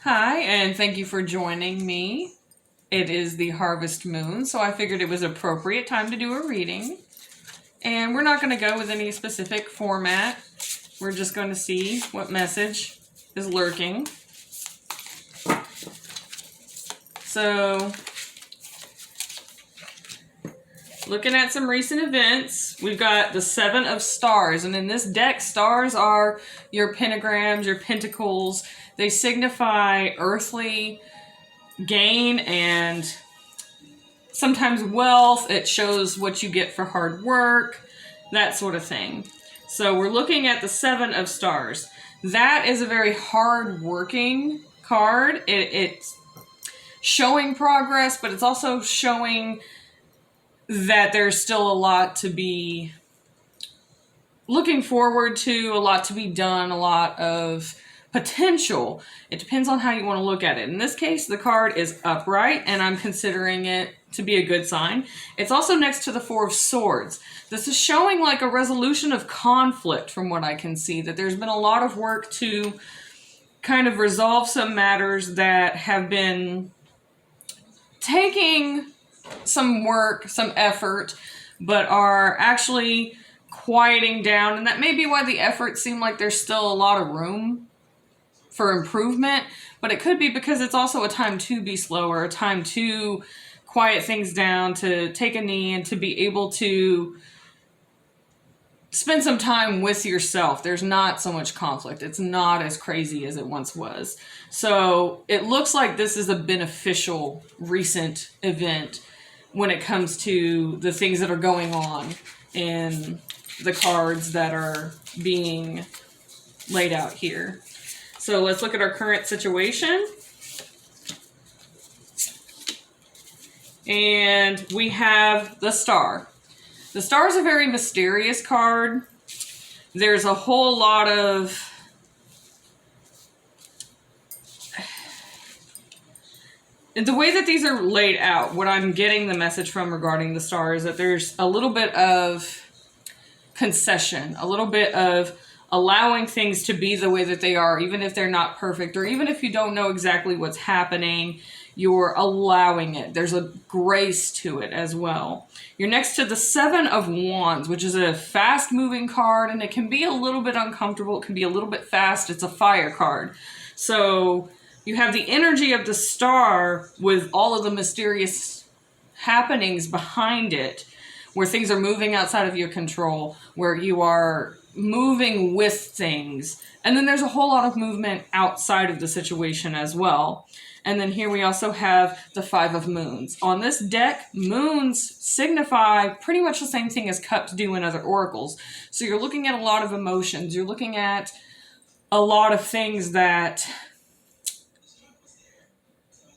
Hi, and thank you for joining me. It is the harvest moon, so I figured it was appropriate time to do a reading. And we're not going to go with any specific format. We're just going to see what message is lurking. So, looking at some recent events, we've got the Seven of Stars. And in this deck, stars are your pentagrams, your pentacles. They signify earthly gain and sometimes wealth. It shows what you get for hard work, that sort of thing. So we're looking at the Seven of Stars. That is a very hard-working card. It's showing progress, but it's also showing that there's still a lot to be looking forward to, a lot to be done, a lot of potential. It depends on how you want to look at it. In this case, the card is upright, and I'm considering it to be a good sign. It's also next to the Four of Swords. This is showing like a resolution of conflict from what I can see, that there's been a lot of work to kind of resolve some matters that have been taking some work, some effort, but are actually quieting down. And that may be why the efforts seem like there's still a lot of room for improvement, but it could be because it's also a time to be slower, a time to quiet things down, to take a knee, and to be able to spend some time with yourself. There's not so much conflict. It's not as crazy as it once was. So it looks like this is a beneficial recent event when it comes to the things that are going on in the cards that are being laid out here. So let's look at our current situation. And we have the Star. The Star is a very mysterious card. There's a whole lot of the way that these are laid out, what I'm getting the message from regarding the Star is that there's a little bit of concession, a little bit of allowing things to be the way that they are, even if they're not perfect, or even if you don't know exactly what's happening, you're allowing it. There's a grace to it as well. You're next to the Seven of Wands, which is a fast-moving card, and it can be a little bit uncomfortable. It can be a little bit fast. It's a fire card. So you have the energy of the Star with all of the mysterious happenings behind it, where things are moving outside of your control, where you are moving with things. And then there's a whole lot of movement outside of the situation as well. And then here we also have the Five of Moons. On this deck, moons signify pretty much the same thing as cups do in other oracles. So you're looking at a lot of emotions. You're looking at a lot of things that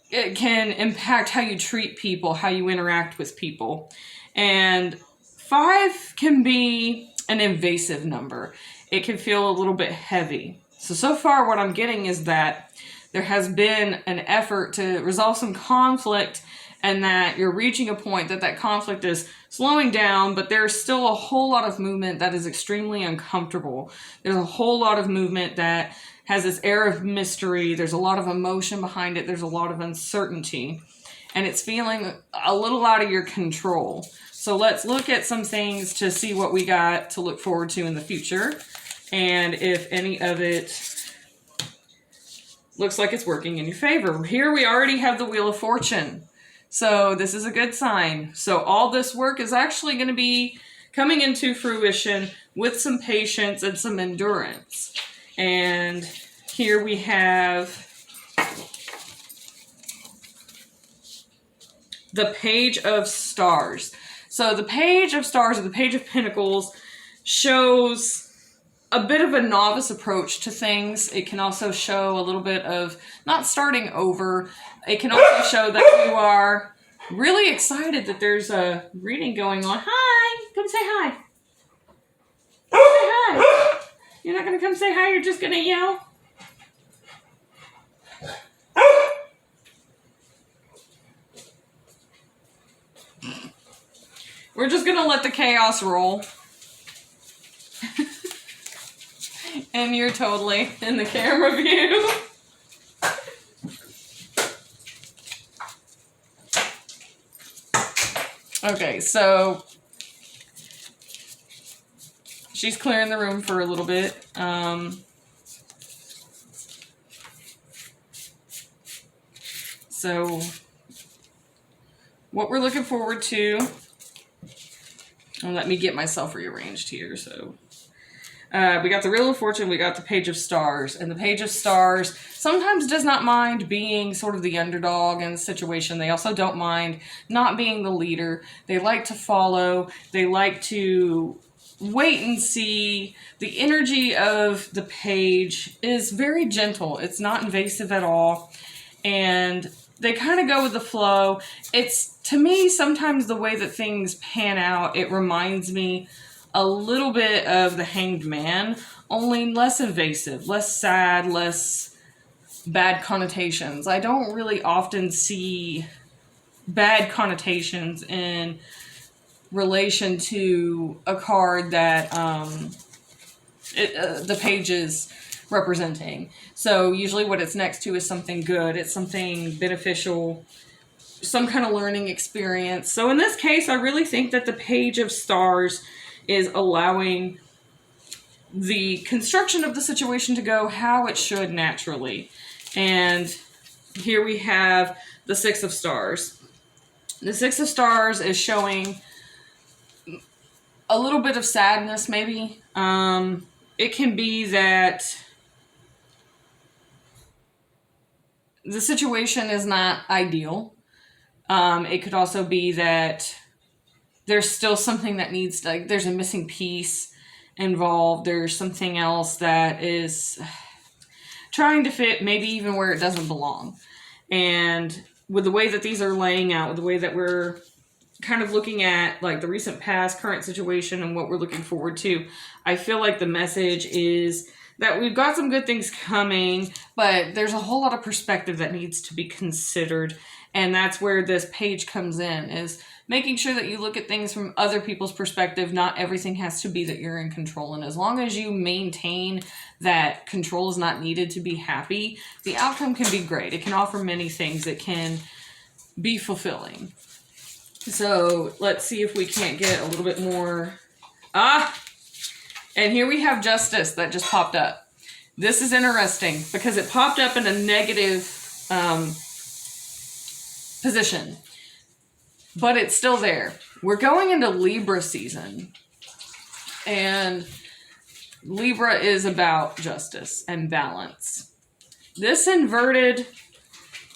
it can impact how you treat people, how you interact with people. And 5 can be an invasive number. It can feel a little bit heavy. So far what I'm getting is that there has been an effort to resolve some conflict, and that you're reaching a point that conflict is slowing down, but there's still a whole lot of movement that is extremely uncomfortable. There's a whole lot of movement that has this air of mystery. There's a lot of emotion behind it. There's a lot of uncertainty, and it's feeling a little out of your control. So let's look at some things to see what we got to look forward to in the future, and if any of it looks like it's working in your favor. Here we already have the Wheel of Fortune. So this is a good sign. So all this work is actually going to be coming into fruition with some patience and some endurance. And here we have the Page of Stars. So the Page of Stars, or the Page of Pentacles, shows a bit of a novice approach to things. It can also show a little bit of not starting over. It can also show that you are really excited that there's a reading going on. Hi! Come say hi. Come say hi. You're not going to come say hi, you're just going to yell? We're just going to let the chaos roll. And you're totally in the camera view. Okay, so she's clearing the room for a little bit. So what we're looking forward to, and let me get myself rearranged here. So we got the Wheel of Fortune, we got the Page of Stars, and the Page of Stars sometimes does not mind being sort of the underdog in the situation. They also don't mind not being the leader. They like to follow. They like to wait and see. The energy of the page is very gentle. It's not invasive at all. And they kind of go with the flow. It's, to me, sometimes the way that things pan out, it reminds me a little bit of the Hanged Man, only less invasive, less sad, less bad connotations. I don't really often see bad connotations in relation to a card that the page is representing. So usually what it's next to is something good. It's something beneficial, some kind of learning experience. So in this case, I really think that the Page of Stars is allowing the construction of the situation to go how it should naturally. And here we have the Six of Stars. The Six of Stars is showing a little bit of sadness, maybe. It can be that the situation is not ideal. It could also be that there's still something that needs to, like, there's a missing piece involved. There's something else that is trying to fit, maybe even where it doesn't belong. And with the way that these are laying out, with the way that we're kind of looking at like the recent past, current situation, and what we're looking forward to, I feel like the message is that we've got some good things coming, but there's a whole lot of perspective that needs to be considered. And that's where this page comes in, is making sure that you look at things from other people's perspective. Not everything has to be that you're in control. And as long as you maintain that control is not needed to be happy, the outcome can be great. It can offer many things. It can be fulfilling. So let's see if we can't get a little bit more. And here we have Justice that just popped up. This is interesting because it popped up in a negative position, but it's still there. We're going into Libra season, and Libra is about justice and balance. This inverted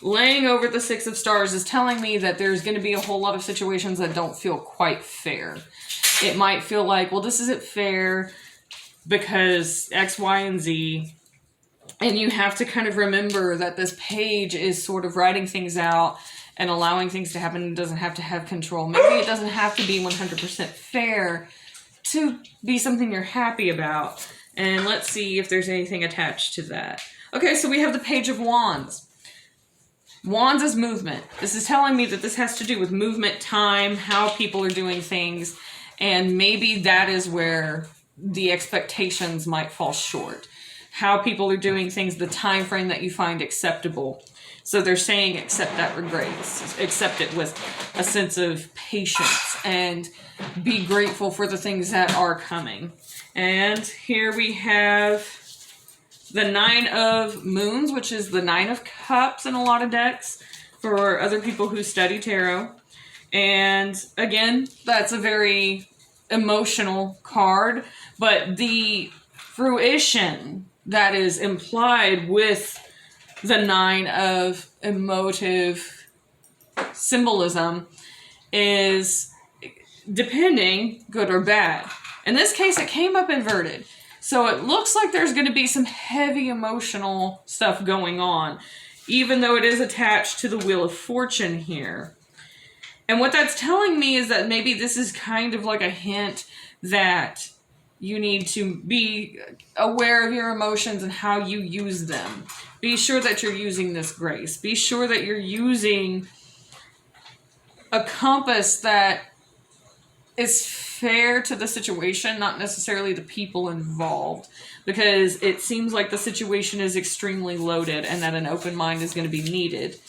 laying over the Six of Stars is telling me that there's going to be a whole lot of situations that don't feel quite fair. It might feel like, well, this isn't fair because X, Y, and Z. And you have to kind of remember that this page is sort of writing things out and allowing things to happen. It doesn't have to have control. Maybe it doesn't have to be 100% fair to be something you're happy about. And let's see if there's anything attached to that. Okay, so we have the Page of Wands. Wands is movement. This is telling me that this has to do with movement, time, how people are doing things, and maybe that is where the expectations might fall short. How people are doing things, the time frame that you find acceptable. So they're saying accept that with grace, accept it with a sense of patience, and be grateful for the things that are coming. And here we have the Nine of Moons, which is the Nine of Cups in a lot of decks for other people who study tarot. And again, that's a very emotional card, but the fruition that is implied with the Nine of emotive symbolism is depending, good or bad. In this case, it came up inverted. So it looks like there's going to be some heavy emotional stuff going on, even though it is attached to the Wheel of Fortune here. And what that's telling me is that maybe this is kind of like a hint that you need to be aware of your emotions and how you use them. Be sure that you're using this grace. Be sure that you're using a compass that is fair to the situation, not necessarily the people involved, because it seems like the situation is extremely loaded and that an open mind is going to be needed.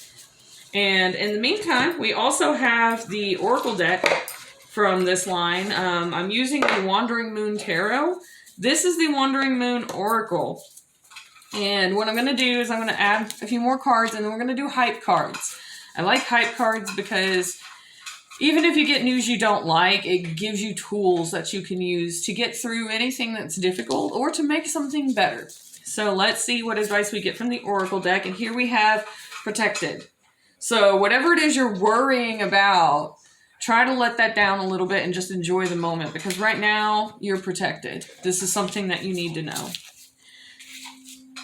And in the meantime, we also have the Oracle deck from this line. I'm using the Wandering Moon Tarot. This is the Wandering Moon Oracle. And what I'm going to do is I'm going to add a few more cards, and then we're going to do hype cards. I like hype cards because even if you get news you don't like, it gives you tools that you can use to get through anything that's difficult or to make something better. So let's see what advice we get from the Oracle deck. And here we have protected. So whatever it is you're worrying about, try to let that down a little bit and just enjoy the moment, because right now you're protected. This is something that you need to know.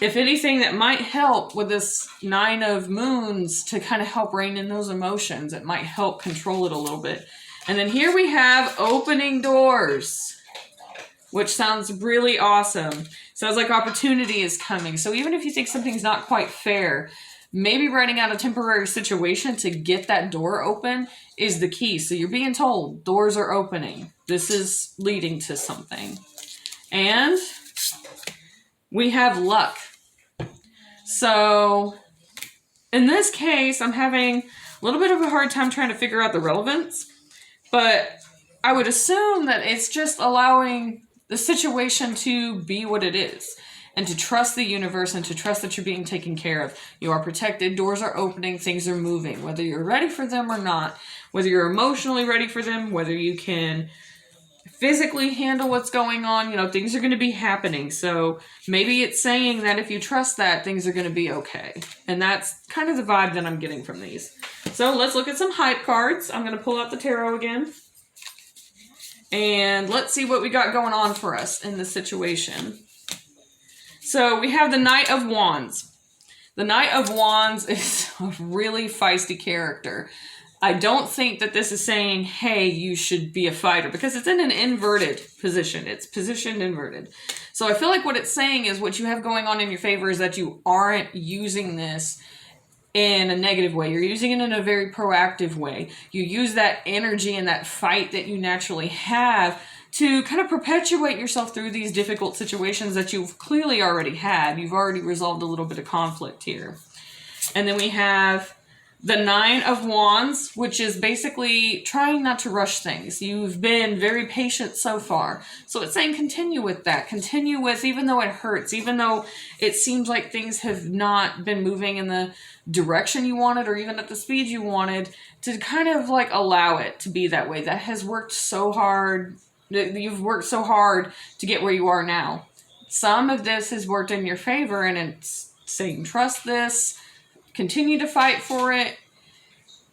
If anything that might help with this Nine of Moons to kind of help rein in those emotions, it might help control it a little bit. And then here we have opening doors, which sounds really awesome. Sounds like opportunity is coming. So even if you think something's not quite fair, maybe writing out a temporary situation to get that door open is the key. So you're being told doors are opening. This is leading to something. And we have luck. So in this case, I'm having a little bit of a hard time trying to figure out the relevance, but I would assume that it's just allowing the situation to be what it is and to trust the universe and to trust that you're being taken care of. You are protected, doors are opening, things are moving, whether you're ready for them or not, whether you're emotionally ready for them, whether you can physically handle what's going on, things are going to be happening. So maybe it's saying that if you trust that, things are going to be okay. And that's kind of the vibe that I'm getting from these. So let's look at some hype cards. I'm going to pull out the tarot again. And let's see what we got going on for us in this situation. So we have the Knight of Wands. The Knight of Wands is a really feisty character. I don't think that this is saying, hey, you should be a fighter, because it's in an inverted position. It's positioned inverted. So I feel like what it's saying is what you have going on in your favor is that you aren't using this in a negative way. You're using it in a very proactive way. You use that energy and that fight that you naturally have to kind of perpetuate yourself through these difficult situations that you've clearly already had. You've already resolved a little bit of conflict here. And then we have the Nine of Wands, which is basically trying not to rush things. You've been very patient so far. So it's saying continue with that. Continue with, even though it hurts, even though it seems like things have not been moving in the direction you wanted or even at the speed you wanted, to kind of like allow it to be that way. That has worked so hard. You've worked so hard to get where you are now. Some of this has worked in your favor, and it's saying trust this. Continue to fight for it.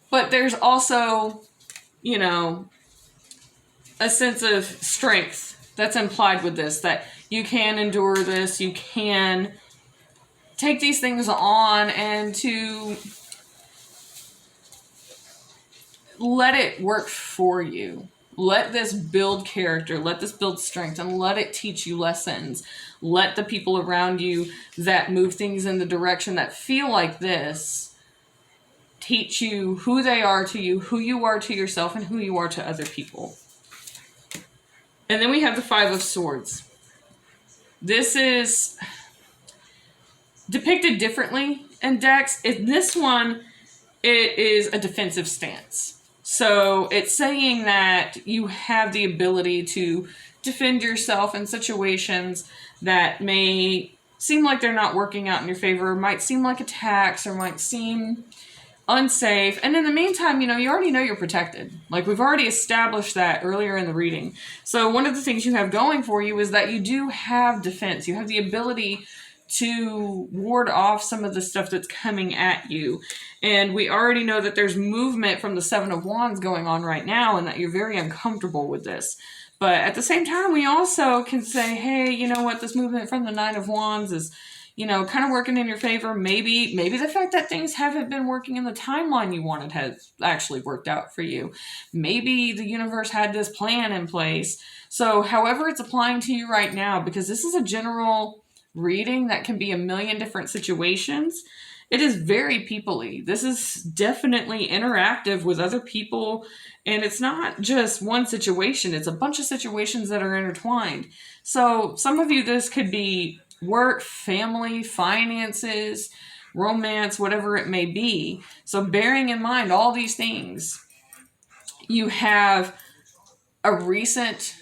But there's also, a sense of strength that's implied with this, that you can endure this, you can take these things on, and to let it work for you. Let this build character, let this build strength, and let it teach you lessons. Let the people around you that move things in the direction that feel like this teach you who they are to you, who you are to yourself, and who you are to other people. And then we have the Five of Swords. This is depicted differently in decks. In this one, it is a defensive stance. So it's saying that you have the ability to defend yourself in situations that may seem like they're not working out in your favor, might seem like attacks, or might seem unsafe. And in the meantime, you already know you're protected. Like, we've already established that earlier in the reading. So one of the things you have going for you is that you do have defense. You have the ability to ward off some of the stuff that's coming at you. And we already know that there's movement from the Seven of Wands going on right now, and that you're very uncomfortable with this. But at the same time, we also can say, hey, you know what, this movement from the Nine of Wands is, kind of working in your favor. Maybe the fact that things haven't been working in the timeline you wanted has actually worked out for you. Maybe the universe had this plan in place. So however it's applying to you right now, because this is a general reading that can be a million different situations, it is very people-y. This is definitely interactive with other people, and it's not just one situation. It's a bunch of situations that are intertwined. So some of you, this could be work, family, finances, romance, whatever it may be. So bearing in mind all these things, you have a recent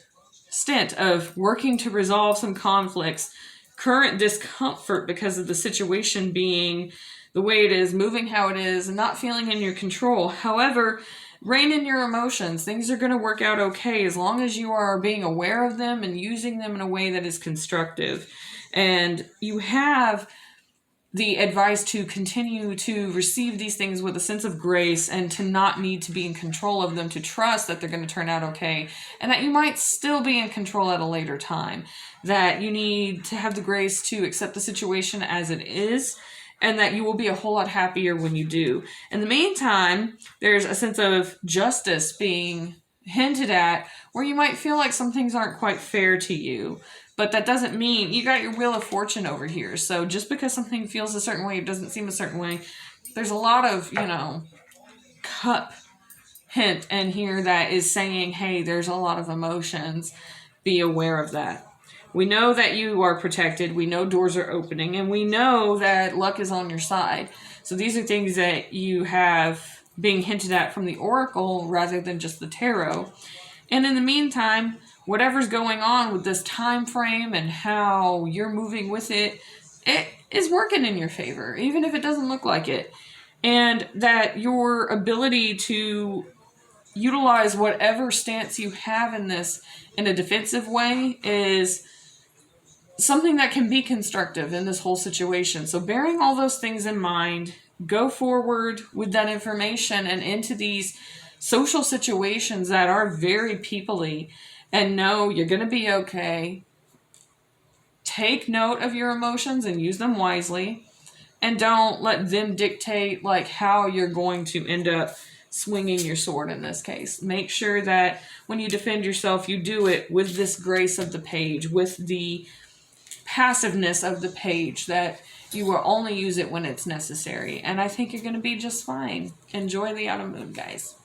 stint of working to resolve some conflicts, current discomfort because of the situation being the way it is, moving how it is, and not feeling in your control. However, rein in your emotions. Things are going to work out okay as long as you are being aware of them and using them in a way that is constructive. And you have the advice to continue to receive these things with a sense of grace and to not need to be in control of them, to trust that they're going to turn out okay, and that you might still be in control at a later time, that you need to have the grace to accept the situation as it is, and that you will be a whole lot happier when you do. In the meantime, there's a sense of justice being hinted at where you might feel like some things aren't quite fair to you. But that doesn't mean you got your wheel of fortune over here. So just because something feels a certain way, it doesn't seem a certain way. There's a lot of, cup hint in here that is saying, hey, there's a lot of emotions. Be aware of that. We know that you are protected. We know doors are opening. And we know that luck is on your side. So these are things that you have being hinted at from the oracle rather than just the tarot. And in the meantime, whatever's going on with this time frame and how you're moving with it, it is working in your favor, even if it doesn't look like it. And that your ability to utilize whatever stance you have in this in a defensive way is something that can be constructive in this whole situation. So bearing all those things in mind, go forward with that information and into these social situations that are very people-y, and know you're going to be okay. Take note of your emotions and use them wisely, and don't let them dictate like how you're going to end up swinging your sword in this case. Make sure that when you defend yourself, you do it with this grace of the page, with the passiveness of the page, that you will only use it when it's necessary. And I think you're going to be just fine. Enjoy the autumn moon, guys.